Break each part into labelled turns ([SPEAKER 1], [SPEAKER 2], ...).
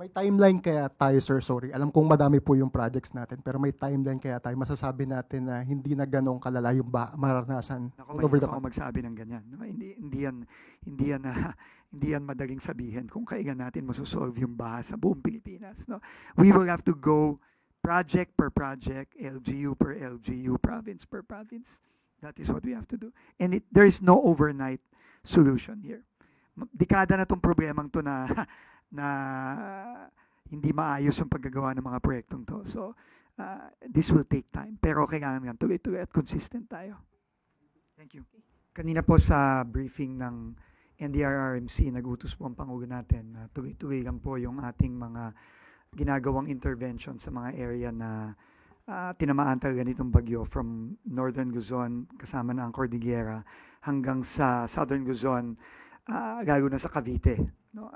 [SPEAKER 1] May timeline kaya tayo, sir, sorry. Alam kong madami po yung projects natin, pero may timeline kaya tayo. Masasabi natin na hindi na ganong kalala yung maranasan
[SPEAKER 2] Ako,
[SPEAKER 1] all over the
[SPEAKER 2] mahirap ako
[SPEAKER 1] country.
[SPEAKER 2] magsabi ng ganyan. No? Hindi yan, hindi yan madaling sabihin kung kailan natin masosolve yung baha sa buong Pilipinas. No? We will have to go project per project, LGU per LGU, province per province. That is what we have to do. And there is no overnight solution here. Dekada na tong problemang to na na hindi maayos yung paggagawa ng mga proyektong to. So, this will take time. Pero kailangan nga tuloy-tuloy at consistent tayo. Thank you. Kanina po sa briefing ng NDRRMC, nag-utos po ang Pangulo natin na tuloy-tuloy lang po yung ating mga ginagawang intervention sa mga area na tinamaan talaga nitong bagyo from Northern Luzon, kasama na ang Cordillera, hanggang sa Southern Luzon, lalo na sa Cavite. No?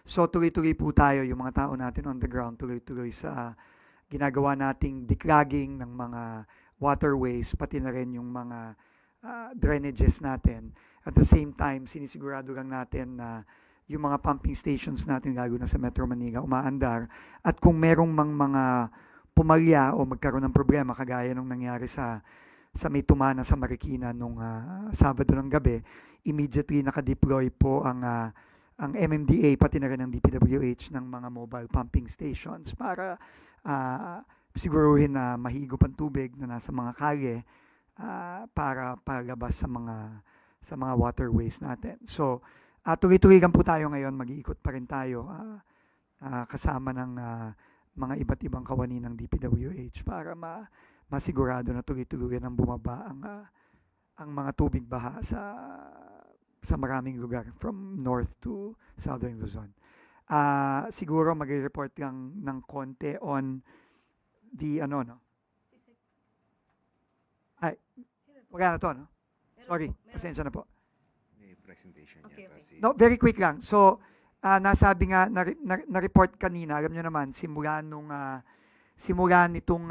[SPEAKER 2] So tuloy-tuloy po tayo, yung mga tao natin on the ground, tuloy-tuloy sa ginagawa nating declogging ng mga waterways, pati na rin yung mga drainages natin. At the same time, sinisigurado lang natin na yung mga pumping stations natin, lalo na sa Metro Manila, umaandar. At kung merong mga pumalya o magkaroon ng problema, kagaya nung nangyari sa may tumana sa Marikina nung Sabado ng gabi, immediately nakadeploy po ang MMDA, pati na rin ang DPWH ng mga mobile pumping stations para siguruhin na mahigop ang tubig na nasa mga kalye para palabas sa mga waterways natin. So, tuloy-tuloy lang po tayo ngayon, mag-iikot pa rin tayo kasama ng mga iba't ibang kawani ng DPWH para masigurado na tuloy-tuloy nang bumaba ang mga tubig baha sa maraming lugar from north to southern Luzon. Siguro mag-report lang ng konti on the Ay, wala na to, no? Sorry, pasensya na po.
[SPEAKER 3] May presentation
[SPEAKER 4] Okay,
[SPEAKER 3] yata
[SPEAKER 4] okay.
[SPEAKER 3] si...
[SPEAKER 2] No, very quick lang. So, nasabi nga, na-report kanina, alam nyo naman, simula nitong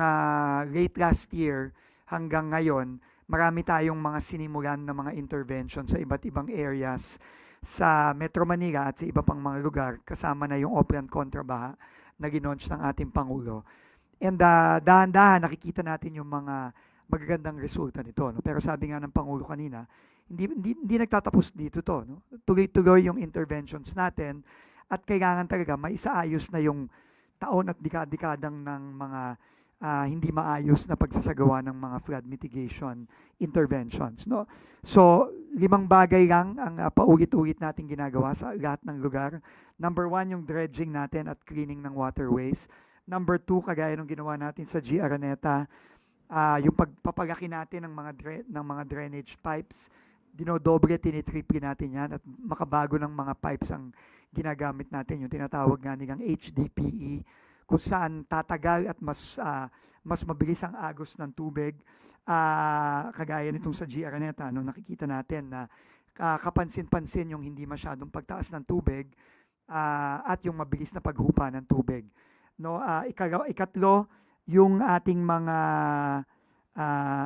[SPEAKER 2] late last year hanggang ngayon, marami tayong mga sinimulan na mga intervention sa iba't ibang areas sa Metro Manila at sa iba pang mga lugar, kasama na yung Oplan Kontrabaha na ginaunch ng ating Pangulo. And dahan-dahan nakikita natin yung mga magagandang resulta nito. No? Pero sabi nga ng Pangulo kanina, hindi nagtatapos dito to. No? Tuloy-tuloy yung interventions natin at kailangan talaga maisaayos na yung taon at dekadang ng mga hindi maayos na pagsasagawa ng mga flood mitigation interventions. No? So, 5 bagay lang ang paulit-ulit natin ginagawa sa lahat ng lugar. Number 1, yung dredging natin at cleaning ng waterways. Number 2, kagaya nung ginawa natin sa G. Araneta, yung pagpapalaki natin ng mga drainage pipes, dinodoble, tinitriple natin yan at makabago ng mga pipes ang ginagamit natin, yung tinatawag nga nilang HDPE, kung saan tatagal at mas mabilis ang agos ng tubig. Kagaya nitong sa G. Araneta, no, nakikita natin na kapansin-pansin yung hindi masyadong pagtaas ng tubig at yung mabilis na paghupa ng tubig. No, ikatlo, yung ating mga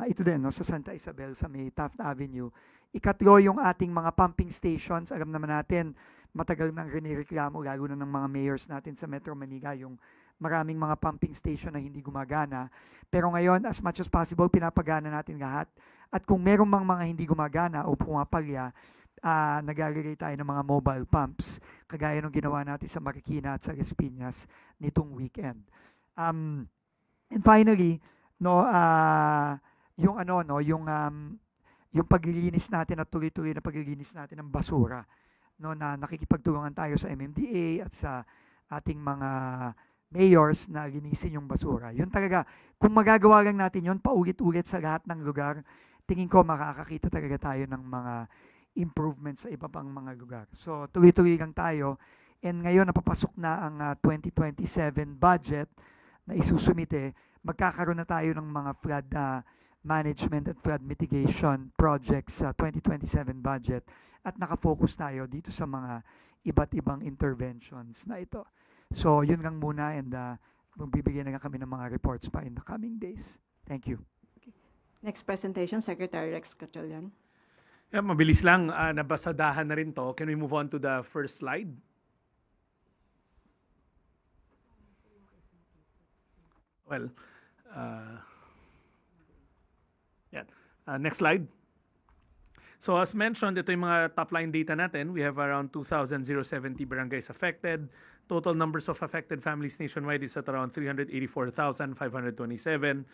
[SPEAKER 2] ito din, no, sa Santa Isabel, sa may Taft Avenue. Ikatlo, yung ating mga pumping stations. Alam naman natin, matagal nang rinireklamo, lalo na ng mga mayors natin sa Metro Manila, yung maraming mga pumping station na hindi gumagana. Pero ngayon, as much as possible, pinapagana natin lahat. At kung meron mga hindi gumagana o pumapalya, naglalagay tayo ng mga mobile pumps, kagaya ng ginawa natin sa Marikina at sa Las Piñas nitong weekend. And finally, no, yung paglilinis natin at tuloy-tuloy na paglilinis natin ng basura, no, na nakikipagtulungan tayo sa MMDA at sa ating mga mayors na linisin yung basura. Yun talaga, kung magagawa lang natin yun, paulit-ulit sa lahat ng lugar, tingin ko makakakita talaga tayo ng mga improvements sa iba pang mga lugar. So, tuloy-tuloy lang tayo. And ngayon, napapasok na ang 2027 budget na isusumite. Magkakaroon na tayo ng mga flood management at flood mitigation projects sa 2027 budget at nakafocus tayo dito sa mga iba't ibang interventions na ito. So, yun lang muna and magbibigyan na nga kami ng mga reports pa in the coming days. Thank you.
[SPEAKER 4] Next presentation, Secretary Rex Gatchalian.
[SPEAKER 5] Yeah, mabilis lang, nabasadahan na rin to. Can we move on to the first slide? well, uh, yan. Next slide. So as mentioned, ito yung mga top-line data natin. We have around 2,070 barangays affected. Total numbers of affected families nationwide is at around 384,527.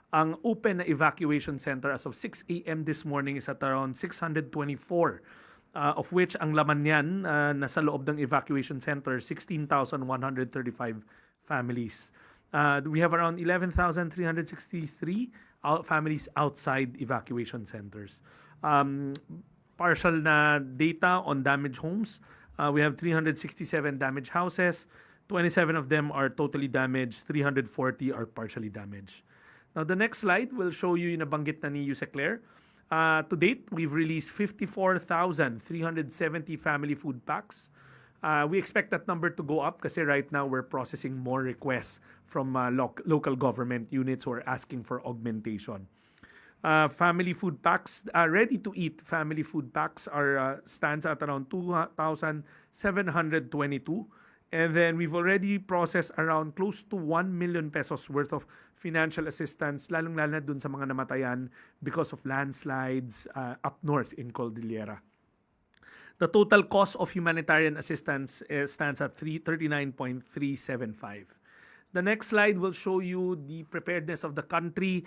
[SPEAKER 5] Ang open na evacuation center as of 6 a.m. this morning is at around 624, of which ang laman yan nasa loob ng evacuation center, 16,135 families. We have around 11,363 families outside evacuation centers. Partial na data on damaged homes. We have 367 damaged houses. 27 of them are totally damaged. 340 are partially damaged. Now, the next slide will show you yung nabanggit na ni Yusek Claire. To date, we've released 54,370 family food packs. We expect that number to go up kasi right now we're processing more requests from local government units who are asking for augmentation. Family food packs, ready-to-eat family food packs are stands at around 2,722. And then we've already processed around close to 1 million pesos worth of financial assistance, lalong-lalo na dun sa mga namatayan because of landslides up north in Cordillera. The total cost of humanitarian assistance stands at 39.375. The next slide will show you the preparedness of the country.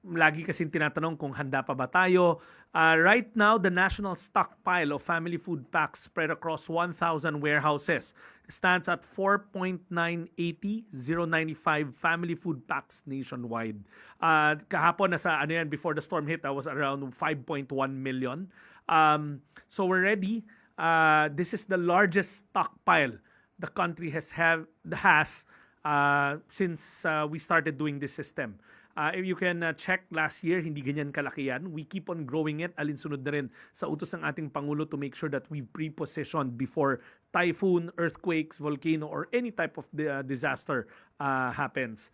[SPEAKER 5] Lagi kasing tinatanong kung handa pa ba tayo. Right now, the national stockpile of family food packs spread across 1,000 warehouses stands at 4.980,095 family food packs nationwide. Kahapon, before the storm hit, that was around 5.1 million. So we're ready. This is the largest stockpile the country has since we started doing this system. If you can check last year, hindi ganyan kalaki yan. We keep on growing it. Alinsunod na rin sa utos ng ating Pangulo to make sure that we've pre-positioned before typhoon, earthquakes, volcano, or any type of disaster happens.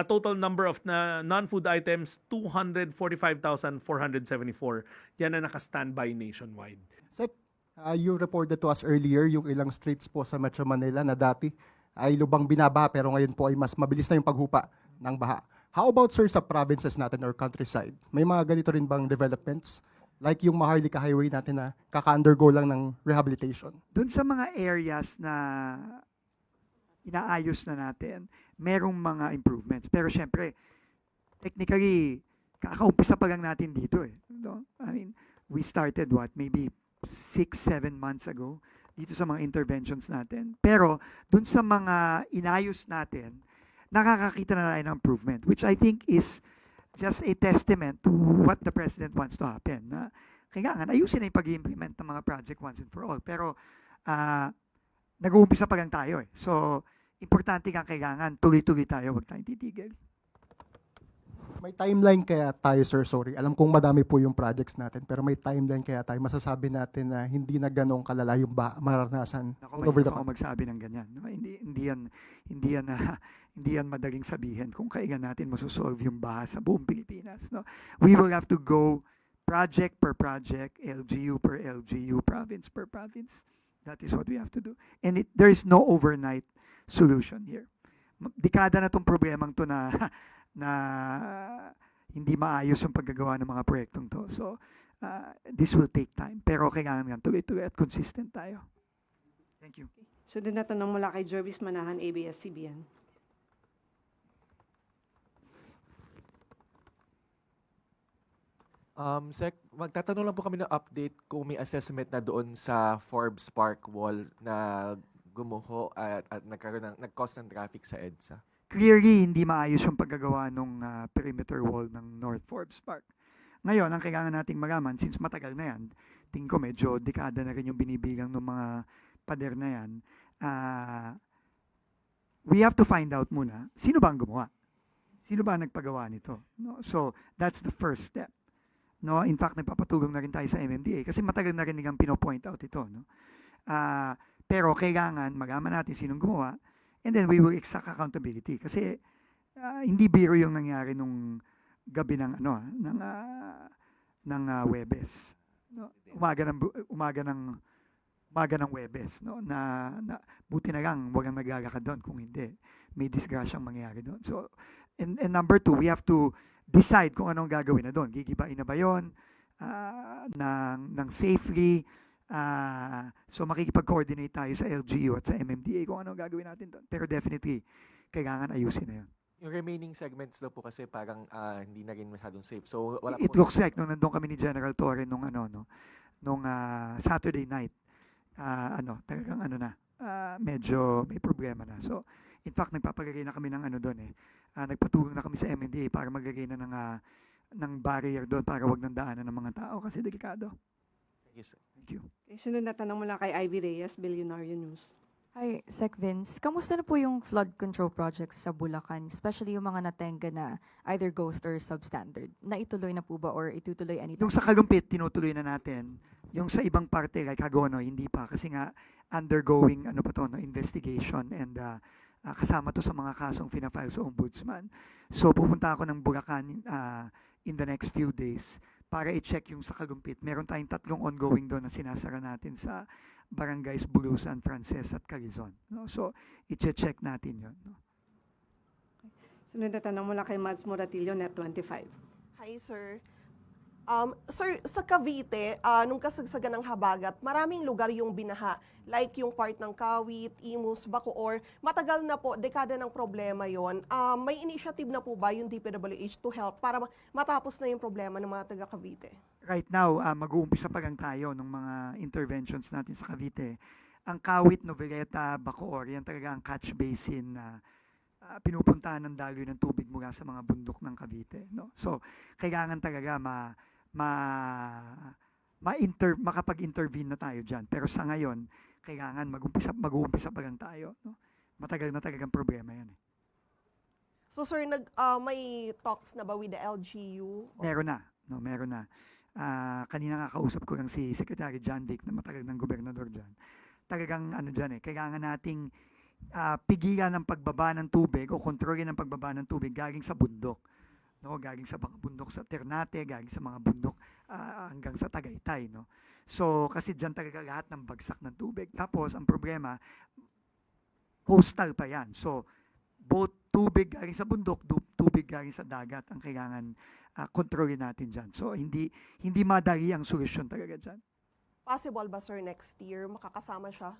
[SPEAKER 5] Total number of non-food items, 245,474. Yan na naka-standby nationwide.
[SPEAKER 1] Sec, you reported to us earlier yung ilang streets po sa Metro Manila na dati ay lubang binaba pero ngayon po ay mas mabilis na yung paghupa ng baha. How about, sir, sa provinces natin or countryside? May mga ganito rin bang developments? Like yung Maharlika Highway natin na kaka-undergo lang ng rehabilitation?
[SPEAKER 2] Doon sa mga areas na inaayos na natin, merong mga improvements. Pero syempre, technically, kakaumpisa pa lang natin dito eh. No? I mean, we started maybe 6-7 months ago dito sa mga interventions natin. Pero doon sa mga inayos natin, nakakakita na tayo ng improvement, which I think is just a testament to what the President wants to happen. Na kailangan, ayusin na yung pag-implement ng mga project once and for all. Pero nag-uumpisa pa lang tayo eh. So, importante kang kailangan, tuloy-tuloy tayo, huwag tayong titigil.
[SPEAKER 1] May timeline kaya tayo, sir, sorry. Alam kong madami po yung projects natin, pero may timeline kaya tayo. Masasabi natin na hindi na ganong kalala yung maranasan all over the
[SPEAKER 2] Ako
[SPEAKER 1] country.
[SPEAKER 2] magsabi ng ganyan. No? Hindi yan madaling sabihin kung kailan natin masosolve yung baha sa buong Pilipinas. No? We will have to go project per project, LGU per LGU, province per province. That is what we have to do. And there is no overnight solution here. Dekada na itong problemang to na hindi maayos yung paggagawa ng mga proyektong to. So, this will take time. Pero kailangan nga tuloy-tuloy at consistent tayo. Thank you.
[SPEAKER 4] Sunod na tanong mula kay Jervis Manahan, ABS-CBN.
[SPEAKER 6] Sec, magtatanong lang po kami ng update kung may assessment na doon sa Forbes Park Wall na gumuho at nag-cause ng traffic sa EDSA.
[SPEAKER 2] Clearly, hindi maayos yung paggagawa ng perimeter wall ng North Forbes Park. Ngayon, ang kailangan nating malaman, since matagal na yan, tingin ko medyo dekada na rin yung binibigang ng mga pader na yan, we have to find out muna, sino ba ang gumawa? Sino ba ang nagpagawa nito? No? So, that's the first step. No? In fact, nagpapatulong na rin tayo sa MMDA kasi matagal na rin nilang pinopoint out ito. No? Pero kailangan malaman natin sinong gumawa, and then we will exact accountability. Kasi hindi biro yung nangyari nung gabi ng Webes. No? Umaga ng umaga ng Webes, no? Na buti na lang walang naglalakad doon, kung hindi may disgrasyang mangyayari doon. So and number two, we have to decide kung anong gagawin na doon. Gigibain na ba 'yon ng safely? So makikipag-coordinate tayo sa LGU at sa MMDA kung anong gagawin natin doon. Pero definitely kailangan ayusin na 'yon.
[SPEAKER 6] Yung remaining segments daw po kasi parang hindi na rin masyadong safe. So wala
[SPEAKER 2] It
[SPEAKER 6] po.
[SPEAKER 2] looks like nung nandun kami ni General Torre nung Saturday night, talagang medyo may problema na. So, in fact, nagpapalagay na kami ng doon eh. Nagpatulong na kami sa MNDA para maglagay na ng barrier doon para wag nang daanan ng mga tao kasi delikado.
[SPEAKER 6] Thank you, sir.
[SPEAKER 2] Thank you.
[SPEAKER 4] Okay, sunod na tanong mula kay Ivy Reyes, Billionaire News.
[SPEAKER 7] Hi, Sec Vince. Kamusta na po yung flood control projects sa Bulacan, especially yung mga natenga na either ghost or substandard? Naituloy na po ba or itutuloy anytime?
[SPEAKER 2] Yung sa Kalumpit, tinutuloy na natin. Yung sa ibang parte, like Hagono, hindi pa. Kasi nga, undergoing investigation and kasama to sa mga kasong fina-file sa Ombudsman. So, pupunta ako ng Bulacan in the next few days para i-check yung sa Kalumpit. Meron tayong 3 ongoing doon na sinasara natin sa Barangays Bulusan, Frances at Quezon. No? So, i-check natin yun. No?
[SPEAKER 4] Sunod na tanong mula kay Mads Moratillo, Net 25.
[SPEAKER 8] Hi, sir. Sir, sa Cavite, nung kasagsagan ng habagat, maraming lugar yung binaha. Like yung part ng Kawit, Imus, Bacoor. Matagal na po, dekada ng problema yon. May initiative na po ba yung DPWH to help para matapos na yung problema ng mga taga Cavite?
[SPEAKER 2] Right now, mag-uumpisa pa lang tayo ng mga interventions natin sa Cavite. Ang Kawit, Noveleta, Bacoor, yan talaga ang catch basin na pinupuntahan ng daloy ng tubig mula sa mga bundok ng Cavite. No? So, kailangan talaga makapag-intervene na tayo dyan. Pero sa ngayon, kailangan mag-uumpisa pa lang tayo. No? Matagal na talagang problema yan. Eh.
[SPEAKER 8] So, sir, may talks na ba with the LGU?
[SPEAKER 2] Meron na. No, meron na. Kanina kakausap ko lang si Secretary John Vic na matagal ng gobernador dyan. Talagang kailangan nating pigilan ng pagbaba ng tubig o kontrolin ng pagbaba ng tubig galing sa bundok. No, galing sa mga bundok sa Ternate, galing sa mga bundok hanggang sa Tagaytay, no. So kasi diyan talaga lahat ng bagsak ng tubig. Tapos ang problema, coastal pa 'yan. So both tubig galing sa bundok, tubig galing sa dagat ang kailangan kontrolin natin diyan. So hindi madali ang solusyon talaga diyan.
[SPEAKER 8] Possible ba, sir, next year makakasama siya?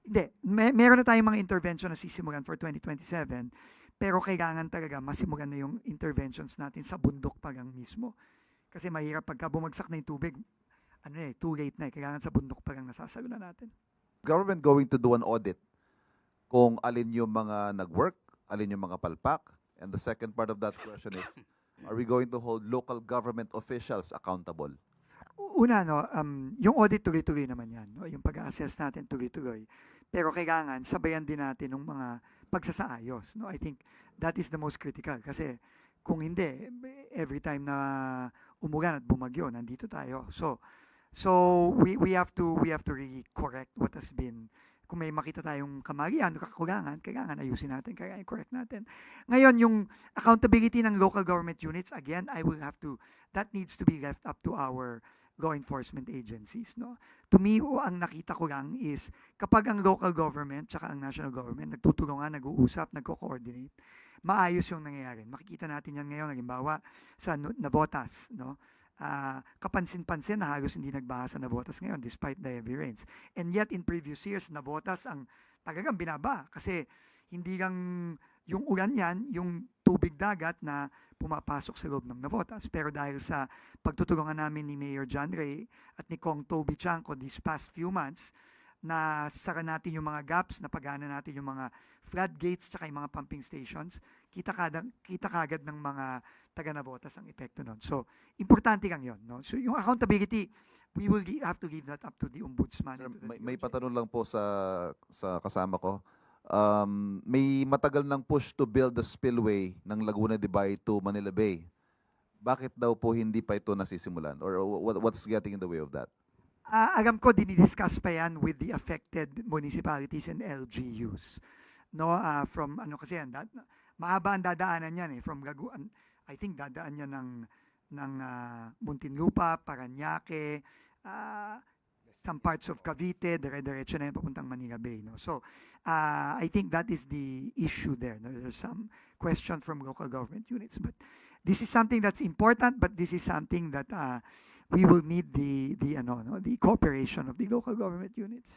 [SPEAKER 2] Hindi. Meron na tayong mga intervention na sisimulan for 2027, pero kailangan talaga masimulan na yung interventions natin sa bundok pa lang mismo. Kasi mahirap pagka bumagsak na yung tubig, too late na. Kailangan sa bundok pa lang nasasalunan natin.
[SPEAKER 9] Government going to do an audit kung alin yung mga nag-work, alin yung mga palpak, and the second part of that question is, are we going to hold local government officials accountable?
[SPEAKER 2] Una, yung audit tuloy-tuloy naman yan. No? Yung pag-assess natin tuloy-tuloy. Pero kailangan sabayan din natin ng mga pagsasaayos. No? I think that is the most critical. Kasi kung hindi, every time na umulan at bumagyo, nandito tayo. So we have to really correct what has been. Kung may makita tayong kamalian, kakulangan, kailangan ayusin natin, kailangan i-correct natin. Ngayon, yung accountability ng local government units, again, that needs to be left up to our law enforcement agencies. No? To me, ang nakita ko lang is kapag ang local government tsaka ang national government nagtutulungan, nag-uusap, nagko-coordinate, maayos yung nangyayari. Makikita natin yan ngayon, halimbawa, sa Navotas, no? Kapansin-pansin na halos hindi nagbaha sa Navotas ngayon despite the heavy rains. And yet, in previous years, Navotas ang talagang binaba kasi hindi lang yung ulan yan, yung tubig dagat na pumapasok sa loob ng Navotas. Pero dahil sa pagtutulungan namin ni Mayor John Ray at ni Kong Toby Chanco these past few months, na sara natin yung mga gaps, napagana natin yung mga floodgates tsaka yung mga pumping stations, kita kagad ng mga taga-Navotas ang epekto nun. So, importante lang yun. No? So, yung accountability, we will have to leave that up to the Ombudsman.
[SPEAKER 9] Sir,
[SPEAKER 2] and to the
[SPEAKER 9] may
[SPEAKER 2] DOJ.
[SPEAKER 9] patanong lang po sa kasama ko. May matagal ng push to build the spillway ng Laguna de Bay to Manila Bay. Bakit daw po hindi pa ito nasisimulan? Or what's getting in the way of that?
[SPEAKER 2] Alam ko, dinidiscuss pa yan with the affected municipalities and LGUs. No, kasi yan, mahaba ang dadaanan yan from I think dadaan yan ng Muntinlupa, Parañaque, some parts of Cavite, dire-diretso na yan papuntang Manila Bay. No? So, I think that is the issue there. No? There's some question from local government units. But this is something that's important, but this is something that we will need the cooperation of the local government units.